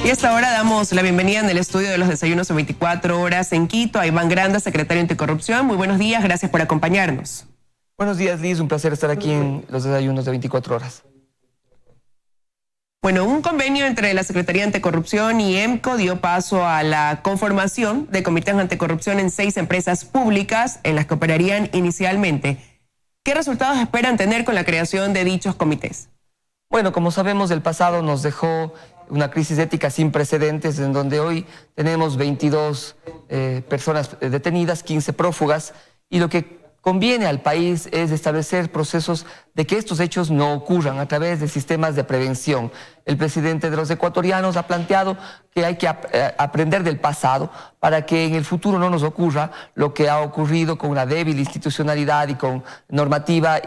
Y hasta ahora damos la bienvenida en el estudio de los desayunos de 24 horas en Quito a Iván Granda, secretario anticorrupción. Muy buenos días, gracias por acompañarnos. Buenos días, Liz, un placer estar aquí en los desayunos de 24 horas. Bueno, un convenio entre la Secretaría Anticorrupción y EMCO dio paso a la conformación de comités anticorrupción en 6 empresas públicas en las que operarían inicialmente. ¿Qué resultados esperan tener con la creación de dichos comités? Bueno, como sabemos, el pasado nos dejó una crisis ética sin precedentes, en donde hoy tenemos 22 personas detenidas, 15 prófugas, y lo que conviene al país es establecer procesos de que estos hechos no ocurran a través de sistemas de prevención. El presidente de los ecuatorianos ha planteado que hay que aprender del pasado para que en el futuro no nos ocurra lo que ha ocurrido con una débil institucionalidad y con normativa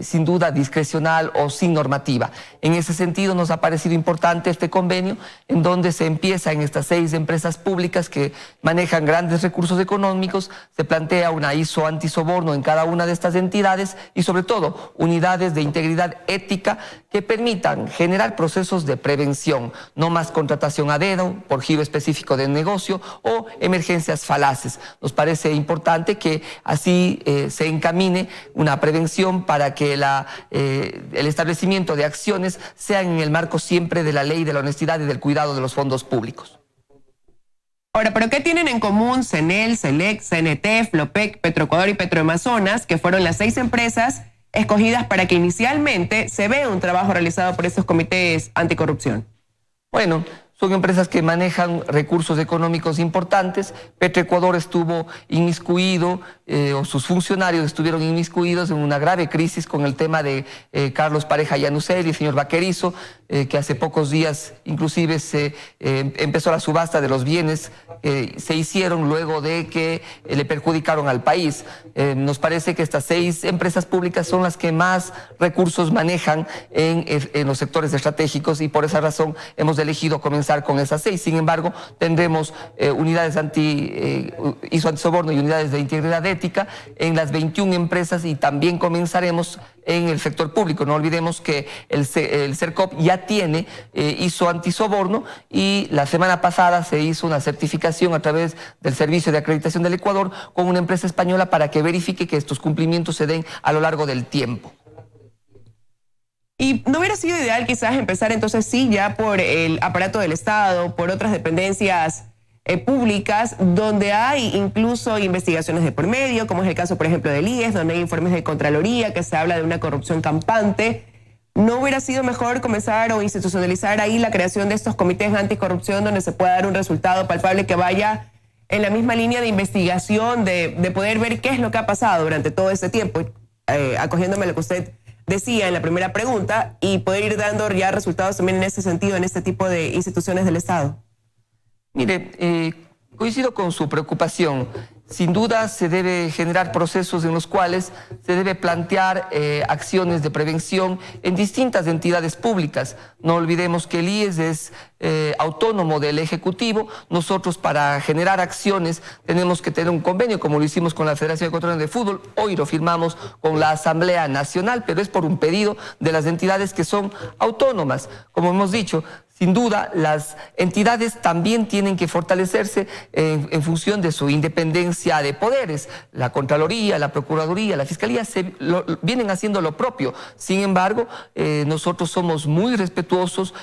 sin duda discrecional o sin normativa. En ese sentido nos ha parecido importante este convenio en donde se empieza en estas 6 empresas públicas que manejan grandes recursos económicos, se plantea una ISO antisoborno en cada una de estas entidades y sobre todo unidades de integridad ética que permitan generar procesos de prevención, no más contratación a dedo por giro específico del negocio o emergencias falaces. Nos parece importante que así se encamine una prevención para que el establecimiento de acciones sean en el marco siempre de la ley de la honestidad y del cuidado de los fondos públicos. Ahora, ¿pero qué tienen en común CENEL, SELEC, CNT, FLOPEC, Petroecuador y Petroamazonas, que fueron las 6 empresas escogidas para que inicialmente se vea un trabajo realizado por estos comités anticorrupción? Bueno, son empresas que manejan recursos económicos importantes. Petroecuador estuvo inmiscuido, o sus funcionarios estuvieron inmiscuidos en una grave crisis con el tema de Carlos Pareja Llanucel y el señor Vaquerizo, que hace pocos días inclusive se empezó la subasta de los bienes que se hicieron luego de que le perjudicaron al país. Nos parece que estas 6 empresas públicas son las que más recursos manejan en los sectores estratégicos y por esa razón hemos elegido comenzar con esas 6. Sin embargo, tendremos unidades ISO antisoborno y unidades de integridad ética en las 21 empresas y también comenzaremos en el sector público. No olvidemos que el CERCOP ya tiene ISO antisoborno y la semana pasada se hizo una certificación a través del Servicio de Acreditación del Ecuador con una empresa española para que verifique que estos cumplimientos se den a lo largo del tiempo. ¿Y no hubiera sido ideal quizás empezar entonces sí ya por el aparato del Estado, por otras dependencias públicas, donde hay incluso investigaciones de por medio, como es el caso por ejemplo del IES, donde hay informes de Contraloría que se habla de una corrupción campante? ¿No hubiera sido mejor comenzar o institucionalizar ahí la creación de estos comités anticorrupción donde se pueda dar un resultado palpable que vaya en la misma línea de investigación, de poder ver qué es lo que ha pasado durante todo este tiempo, acogiéndome a lo que usted decía en la primera pregunta, y poder ir dando ya resultados también en ese sentido, en este tipo de instituciones del Estado? Mire, coincido con su preocupación. Sin duda se debe generar procesos en los cuales se debe plantear acciones de prevención en distintas entidades públicas. No olvidemos que el IES es autónomo del Ejecutivo. Nosotros para generar acciones tenemos que tener un convenio, como lo hicimos con la Federación Ecuatoriana de Fútbol. Hoy lo firmamos con la Asamblea Nacional, pero es por un pedido de las entidades que son autónomas. Como hemos dicho, sin duda, las entidades también tienen que fortalecerse en función de su independencia de poderes. La Contraloría, la Procuraduría, la Fiscalía vienen haciendo lo propio. Sin embargo, nosotros somos muy respetuosos,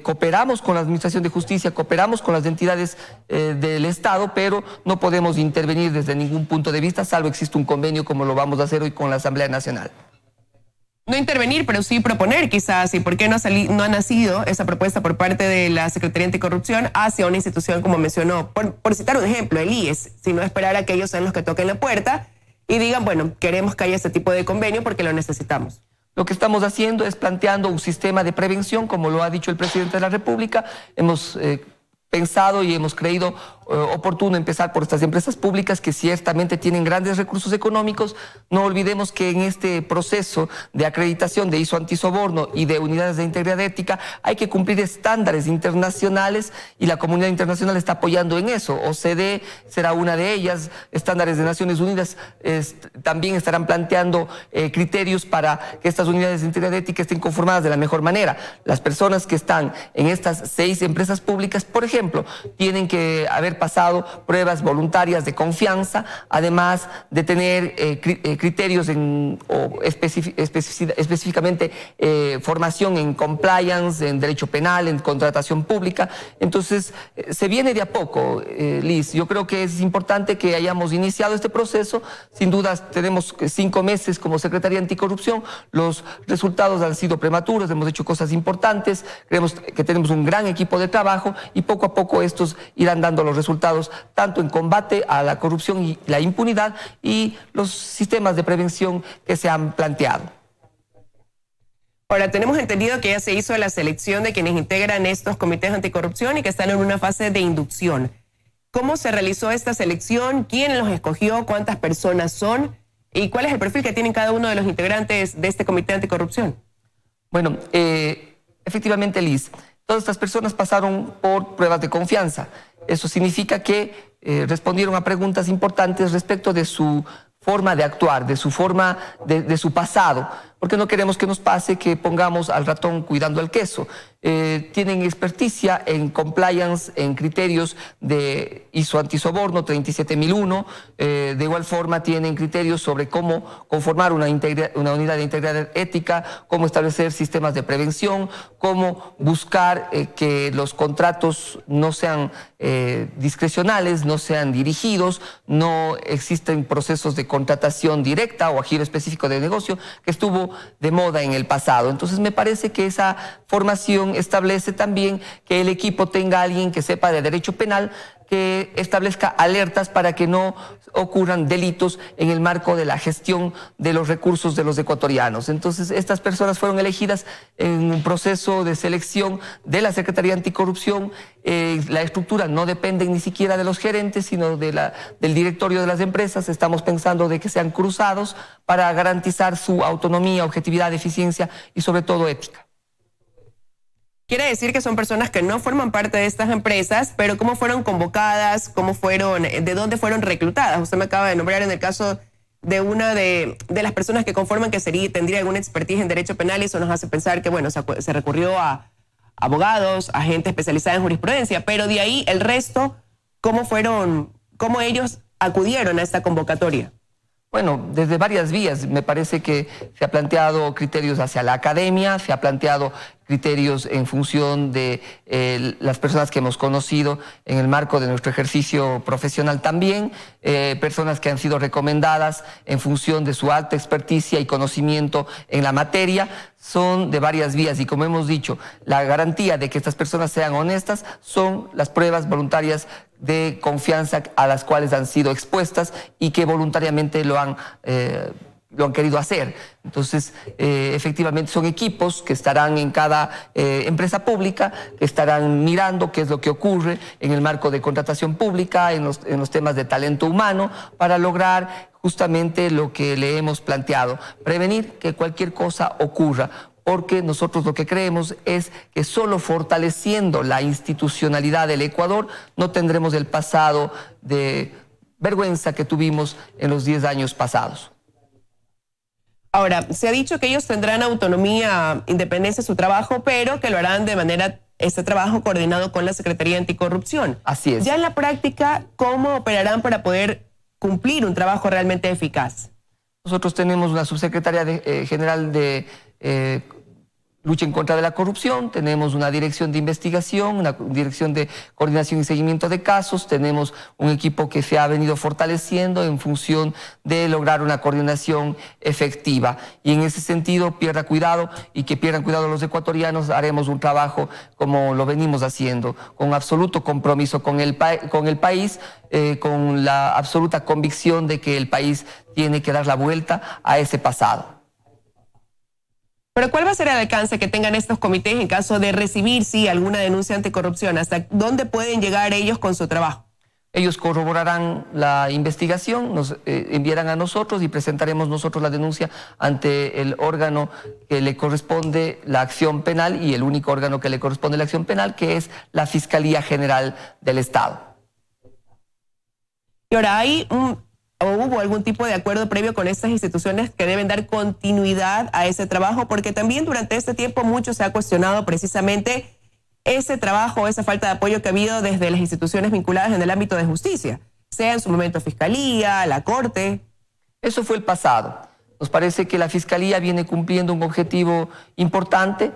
cooperamos con la Administración de Justicia, cooperamos con las entidades del Estado, pero no podemos intervenir desde ningún punto de vista, salvo existe un convenio como lo vamos a hacer hoy con la Asamblea Nacional. No intervenir, pero sí proponer quizás, y por qué no ha nacido esa propuesta por parte de la Secretaría Anticorrupción hacia una institución como mencionó, por citar un ejemplo, el IES, sino esperar a que ellos sean los que toquen la puerta y digan, bueno, queremos que haya este tipo de convenio porque lo necesitamos. Lo que estamos haciendo es planteando un sistema de prevención, como lo ha dicho el presidente de la República. Hemos pensado y hemos creído oportuno empezar por estas empresas públicas que ciertamente tienen grandes recursos económicos. No olvidemos que en este proceso de acreditación de ISO antisoborno y de unidades de integridad ética hay que cumplir estándares internacionales y la comunidad internacional está apoyando en eso. OCDE será una de ellas, estándares de Naciones Unidas también estarán planteando criterios para que estas unidades de integridad ética estén conformadas de la mejor manera. Las personas que están en estas 6 empresas públicas, por ejemplo, tienen que haber pasado pruebas voluntarias de confianza, además de tener criterios específicamente formación en compliance, en derecho penal, en contratación pública. Entonces, se viene de a poco, Liz. Yo creo que es importante que hayamos iniciado este proceso. Sin duda, tenemos 5 meses como Secretaría Anticorrupción. Los resultados han sido prematuros, hemos hecho cosas importantes, creemos que tenemos un gran equipo de trabajo y poco a poco estos irán dando los resultados tanto en combate a la corrupción y la impunidad y los sistemas de prevención que se han planteado. Ahora, tenemos entendido que ya se hizo la selección de quienes integran estos comités anticorrupción y que están en una fase de inducción. ¿Cómo se realizó esta selección? ¿Quién los escogió? ¿Cuántas personas son? ¿Y cuál es el perfil que tienen cada uno de los integrantes de este comité anticorrupción? Bueno, efectivamente, Liz, todas estas personas pasaron por pruebas de confianza. Eso significa que respondieron a preguntas importantes respecto de su forma de actuar, de su forma, de su pasado, porque no queremos que nos pase que pongamos al ratón cuidando el queso. Tienen experticia en compliance, en criterios de ISO antisoborno 37001, de igual forma tienen criterios sobre cómo conformar una unidad de integridad ética, cómo establecer sistemas de prevención, cómo buscar que los contratos no sean discrecionales, no sean dirigidos, no existen procesos de contratación directa o a giro específico de negocio, que estuvo de moda en el pasado. Entonces me parece que esa formación establece también que el equipo tenga a alguien que sepa de derecho penal, que establezca alertas para que no ocurran delitos en el marco de la gestión de los recursos de los ecuatorianos. Entonces, estas personas fueron elegidas en un proceso de selección de la Secretaría Anticorrupción. La estructura no depende ni siquiera de los gerentes, sino del directorio de las empresas. Estamos pensando de que sean cruzados para garantizar su autonomía, objetividad, eficiencia y sobre todo ética. Quiere decir que son personas que no forman parte de estas empresas, pero ¿cómo fueron convocadas? ¿Cómo fueron, de dónde fueron reclutadas? Usted me acaba de nombrar en el caso de una de las personas que conforman que tendría alguna expertise en derecho penal, y eso nos hace pensar que, bueno, se recurrió a abogados, a gente especializada en jurisprudencia, pero de ahí el resto, ¿cómo ellos acudieron a esta convocatoria? Bueno, desde varias vías. Me parece que se ha planteado criterios hacia la academia, se ha planteado criterios en función de las personas que hemos conocido en el marco de nuestro ejercicio profesional también, personas que han sido recomendadas en función de su alta experticia y conocimiento en la materia. Son de varias vías y, como hemos dicho, la garantía de que estas personas sean honestas son las pruebas voluntarias de confianza a las cuales han sido expuestas y que voluntariamente lo han querido hacer. Entonces, efectivamente son equipos que estarán en cada empresa pública, que estarán mirando qué es lo que ocurre en el marco de contratación pública, en los temas de talento humano, para lograr justamente lo que le hemos planteado, prevenir que cualquier cosa ocurra, porque nosotros lo que creemos es que solo fortaleciendo la institucionalidad del Ecuador no tendremos el pasado de vergüenza que tuvimos en los 10 años pasados. Ahora, se ha dicho que ellos tendrán autonomía, independencia de su trabajo, pero que lo harán de manera, este trabajo coordinado con la Secretaría Anticorrupción. Así es. Ya en la práctica, ¿cómo operarán para poder cumplir un trabajo realmente eficaz? Nosotros tenemos una subsecretaria general de lucha en contra de la corrupción, tenemos una dirección de investigación, una dirección de coordinación y seguimiento de casos, tenemos un equipo que se ha venido fortaleciendo en función de lograr una coordinación efectiva. Y en ese sentido, pierda cuidado y que pierdan cuidado los ecuatorianos, haremos un trabajo como lo venimos haciendo, con absoluto compromiso con el país, con la absoluta convicción de que el país tiene que dar la vuelta a ese pasado. Pero ¿cuál va a ser el alcance que tengan estos comités en caso de recibir, sí, alguna denuncia anticorrupción? ¿Hasta dónde pueden llegar ellos con su trabajo? Ellos corroborarán la investigación, nos enviarán a nosotros y presentaremos nosotros la denuncia ante el órgano que le corresponde la acción penal y el único órgano que le corresponde la acción penal, que es la Fiscalía General del Estado. Y ahora, ¿o hubo algún tipo de acuerdo previo con estas instituciones que deben dar continuidad a ese trabajo? Porque también durante este tiempo mucho se ha cuestionado precisamente ese trabajo, esa falta de apoyo que ha habido desde las instituciones vinculadas en el ámbito de justicia, sea en su momento Fiscalía, la Corte. Eso fue el pasado. Nos parece que la Fiscalía viene cumpliendo un objetivo importante,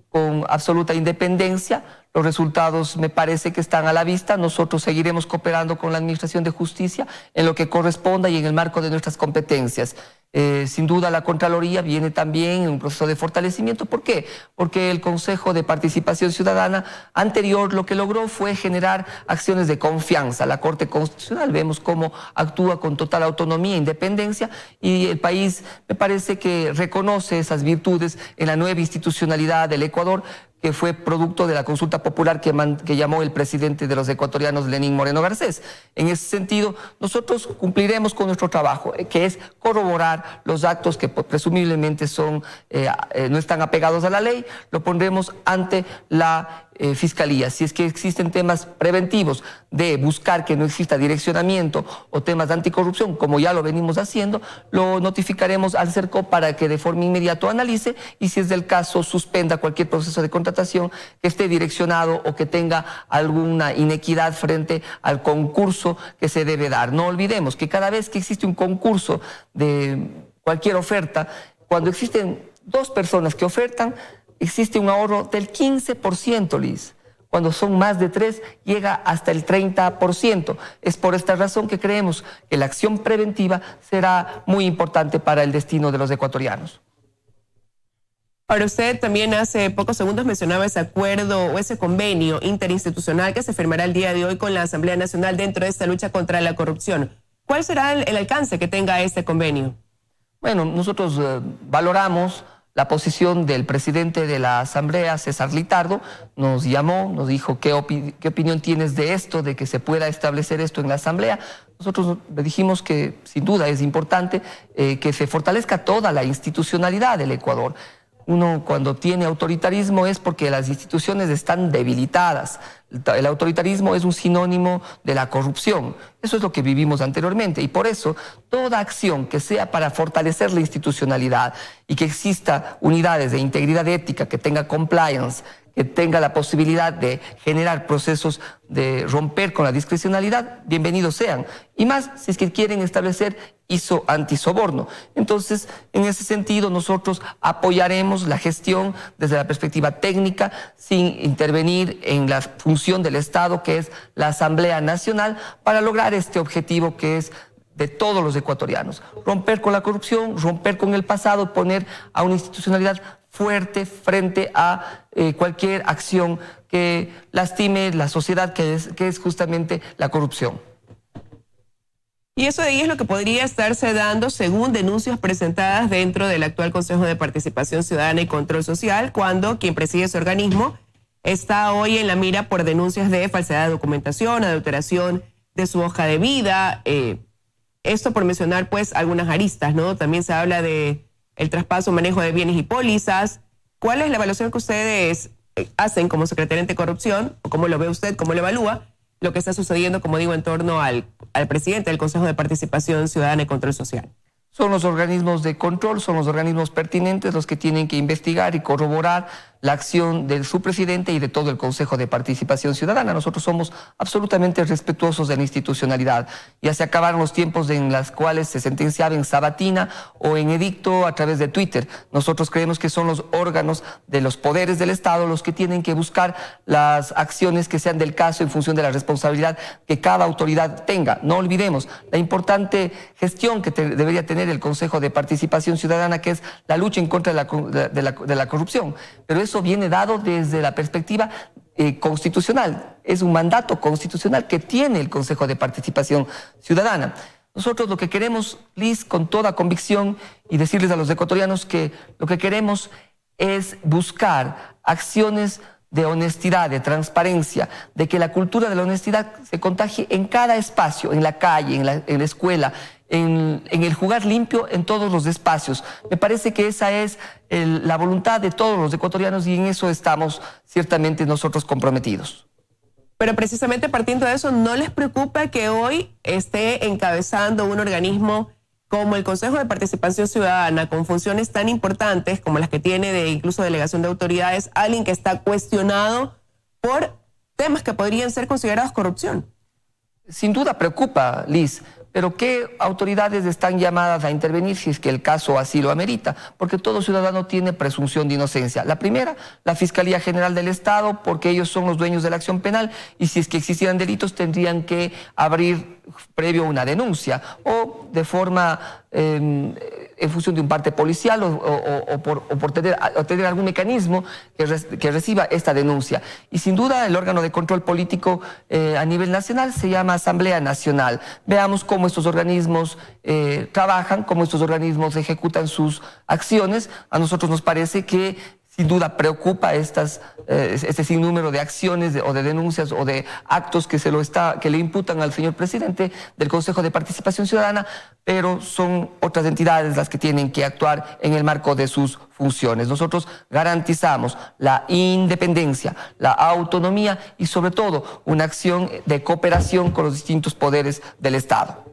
con absoluta independencia. Los resultados me parece que están a la vista. Nosotros seguiremos cooperando con la Administración de Justicia en lo que corresponda y en el marco de nuestras competencias. Sin duda la Contraloría viene también en un proceso de fortalecimiento. ¿Por qué? Porque el Consejo de Participación Ciudadana anterior lo que logró fue generar acciones de confianza. La Corte Constitucional vemos cómo actúa con total autonomía e independencia y el país me parece que reconoce esas virtudes en la nueva institucionalidad del Ecuador, que fue producto de la consulta popular que llamó el presidente de los ecuatorianos, Lenín Moreno Garcés. En ese sentido, nosotros cumpliremos con nuestro trabajo, que es corroborar los actos que presumiblemente no están apegados a la ley, lo pondremos ante la Fiscalía. Si es que existen temas preventivos de buscar que no exista direccionamiento o temas de anticorrupción, como ya lo venimos haciendo, lo notificaremos al CERCO para que de forma inmediata analice y, si es del caso, suspenda cualquier proceso de contratación que esté direccionado o que tenga alguna inequidad frente al concurso que se debe dar. No olvidemos que cada vez que existe un concurso de cualquier oferta, cuando existen dos personas que ofertan, existe un ahorro del 15%, Liz. Cuando son más de 3, llega hasta el 30%. Es por esta razón que creemos que la acción preventiva será muy importante para el destino de los ecuatorianos. Ahora, usted también hace pocos segundos mencionaba ese acuerdo o ese convenio interinstitucional que se firmará el día de hoy con la Asamblea Nacional dentro de esta lucha contra la corrupción. ¿Cuál será el alcance que tenga este convenio? Bueno, nosotros valoramos la posición del presidente de la Asamblea, César Litardo. Nos llamó, nos dijo qué opinión tienes de esto, de que se pueda establecer esto en la Asamblea. Nosotros le dijimos que sin duda es importante que se fortalezca toda la institucionalidad del Ecuador. Uno cuando tiene autoritarismo es porque las instituciones están debilitadas. El autoritarismo es un sinónimo de la corrupción. Eso es lo que vivimos anteriormente y por eso toda acción que sea para fortalecer la institucionalidad y que exista unidades de integridad ética, que tenga compliance, que tenga la posibilidad de generar procesos de romper con la discrecionalidad, bienvenidos sean. Y más si es que quieren establecer ISO antisoborno. Entonces, en ese sentido, nosotros apoyaremos la gestión desde la perspectiva técnica, sin intervenir en la función del Estado, que es la Asamblea Nacional, para lograr este objetivo que es de todos los ecuatorianos. Romper con la corrupción, romper con el pasado, poner a una institucionalidad fuerte frente a cualquier acción que lastime la sociedad, que es justamente la corrupción. Y eso de ahí es lo que podría estarse dando según denuncias presentadas dentro del actual Consejo de Participación Ciudadana y Control Social, cuando quien preside ese organismo está hoy en la mira por denuncias de falsedad de documentación, adulteración de su hoja de vida. Esto por mencionar pues algunas aristas, ¿no? También se habla de el traspaso, manejo de bienes y pólizas. ¿Cuál es la evaluación que ustedes hacen como Secretaría Anticorrupción? ¿O cómo lo ve usted, cómo lo evalúa lo que está sucediendo, como digo, en torno al presidente del Consejo de Participación Ciudadana y Control Social? Son los organismos de control, son los organismos pertinentes los que tienen que investigar y corroborar la acción de su presidente y de todo el Consejo de Participación Ciudadana. Nosotros somos absolutamente respetuosos de la institucionalidad. Ya se acabaron los tiempos en los cuales se sentenciaba en sabatina o en edicto a través de Twitter. Nosotros creemos que son los órganos de los poderes del Estado los que tienen que buscar las acciones que sean del caso en función de la responsabilidad que cada autoridad tenga. No olvidemos la importante gestión que debería tener el Consejo de Participación Ciudadana, que es la lucha en contra de la corrupción. Pero eso viene dado desde la perspectiva constitucional. Es un mandato constitucional que tiene el Consejo de Participación Ciudadana. Nosotros lo que queremos, Liz, con toda convicción, y decirles a los ecuatorianos que lo que queremos es buscar acciones de honestidad, de transparencia, de que la cultura de la honestidad se contagie en cada espacio, en la calle, en la escuela, en el jugar limpio en todos los espacios. Me parece que esa es la voluntad de todos los ecuatorianos y en eso estamos ciertamente nosotros comprometidos. Pero precisamente partiendo de eso, ¿no les preocupa que hoy esté encabezando un organismo como el Consejo de Participación Ciudadana, con funciones tan importantes como las que tiene de incluso delegación de autoridades, alguien que está cuestionado por temas que podrían ser considerados corrupción? Sin duda preocupa, Liz, pero ¿qué autoridades están llamadas a intervenir si es que el caso así lo amerita? Porque todo ciudadano tiene presunción de inocencia. La primera, la Fiscalía General del Estado, porque ellos son los dueños de la acción penal y si es que existieran delitos tendrían que abrir previo una denuncia o de forma en función de un parte policial o por tener algún mecanismo que reciba esta denuncia. Y sin duda el órgano de control político a nivel nacional se llama Asamblea Nacional. Veamos cómo estos organismos trabajan, cómo estos organismos ejecutan sus acciones. A nosotros nos parece que sin duda preocupa este sinnúmero de acciones o de denuncias o de actos que le imputan al señor presidente del Consejo de Participación Ciudadana, pero son otras entidades las que tienen que actuar en el marco de sus funciones. Nosotros garantizamos la independencia, la autonomía y sobre todo una acción de cooperación con los distintos poderes del Estado.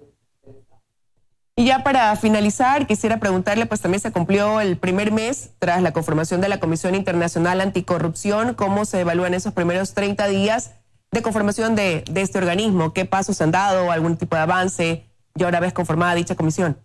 Y ya para finalizar, quisiera preguntarle, pues también se cumplió el primer mes tras la conformación de la Comisión Internacional Anticorrupción. ¿Cómo se evalúan esos primeros 30 días de conformación de este organismo? ¿Qué pasos han dado? ¿Algún tipo de avance ya una vez conformada dicha comisión?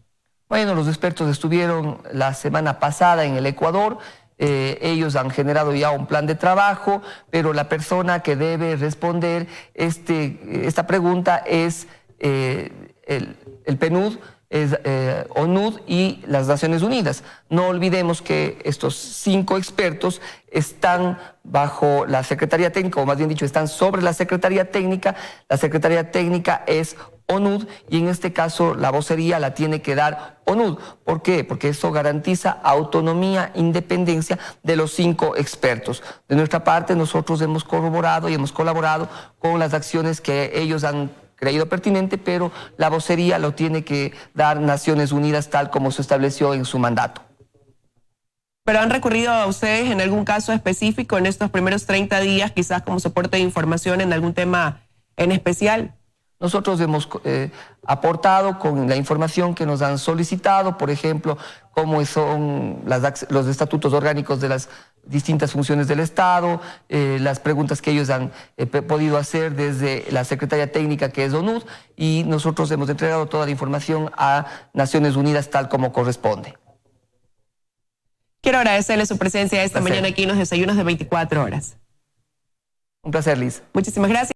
Bueno, los expertos estuvieron la semana pasada en el Ecuador. Ellos han generado ya un plan de trabajo, pero la persona que debe responder esta pregunta es el PNUD, es ONUD y las Naciones Unidas. No olvidemos que estos 5 expertos están bajo la Secretaría Técnica, o más bien dicho, están sobre la Secretaría Técnica. La Secretaría Técnica es ONUD y en este caso la vocería la tiene que dar ONUD. ¿Por qué? Porque eso garantiza autonomía, independencia de los 5 expertos. De nuestra parte, nosotros hemos corroborado y hemos colaborado con las acciones que ellos han creído pertinente, pero la vocería lo tiene que dar Naciones Unidas tal como se estableció en su mandato. ¿Pero han recurrido a ustedes en algún caso específico en estos primeros 30 días, quizás como soporte de información en algún tema en especial? Nosotros hemos aportado con la información que nos han solicitado, por ejemplo, cómo son los estatutos orgánicos de las distintas funciones del Estado, las preguntas que ellos han podido hacer desde la Secretaría Técnica, que es ONUD, y nosotros hemos entregado toda la información a Naciones Unidas tal como corresponde. Quiero agradecerle su presencia esta mañana aquí en los desayunos de 24 horas. Un placer, Liz. Muchísimas gracias.